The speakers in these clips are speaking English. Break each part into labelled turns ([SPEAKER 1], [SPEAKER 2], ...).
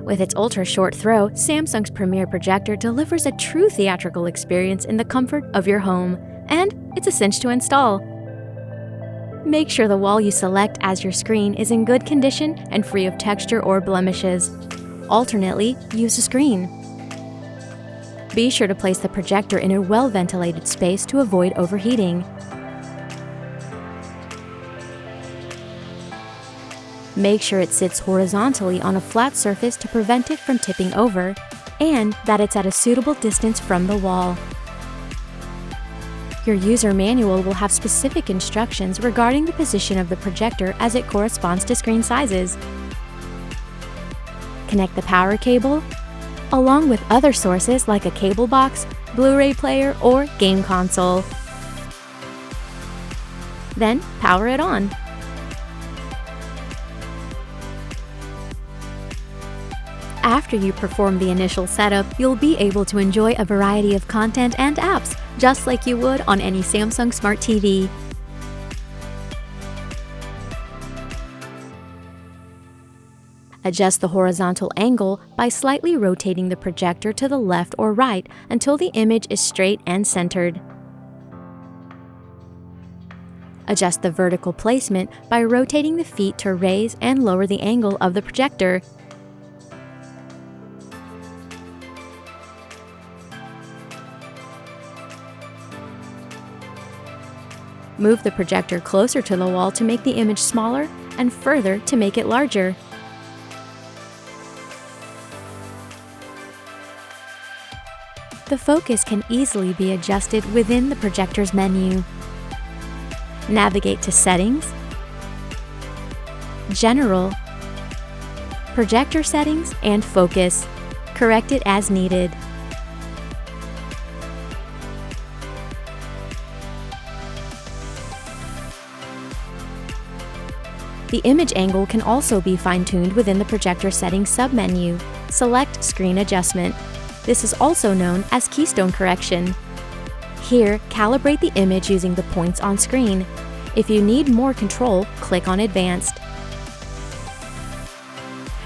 [SPEAKER 1] With its ultra-short throw, Samsung's Premiere projector delivers a true theatrical experience in the comfort of your home, and it's a cinch to install. Make sure the wall you select as your screen is in good condition and free of texture or blemishes. Alternately, use a screen. Be sure to place the projector in a well-ventilated space to avoid overheating. Make sure it sits horizontally on a flat surface to prevent it from tipping over, and that it's at a suitable distance from the wall. Your user manual will have specific instructions regarding the position of the projector as it corresponds to screen sizes. Connect the power cable, along with other sources like a cable box, Blu-ray player, or game console. Then power it on. After you perform the initial setup, you'll be able to enjoy a variety of content and apps, just like you would on any Samsung Smart TV. Adjust the horizontal angle by slightly rotating the projector to the left or right until the image is straight and centered. Adjust the vertical placement by rotating the feet to raise and lower the angle of the projector. Move the projector closer to the wall to make the image smaller and further to make it larger. The focus can easily be adjusted within the projector's menu. Navigate to Settings, General, Projector Settings, and Focus. Correct it as needed. The image angle can also be fine-tuned within the projector settings submenu. Select Screen Adjustment. This is also known as Keystone correction. Here, calibrate the image using the points on screen. If you need more control, click on Advanced.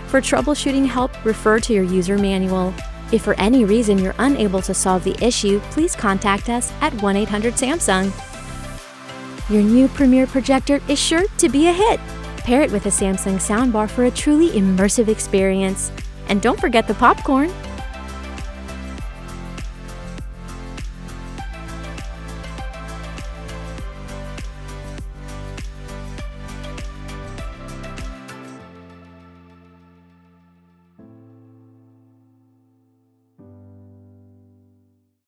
[SPEAKER 1] For troubleshooting help, refer to your user manual. If for any reason you're unable to solve the issue, please contact us at 1-800-SAMSUNG. Your new Premiere projector is sure to be a hit. Pair it with a Samsung soundbar for a truly immersive experience. And don't forget the popcorn!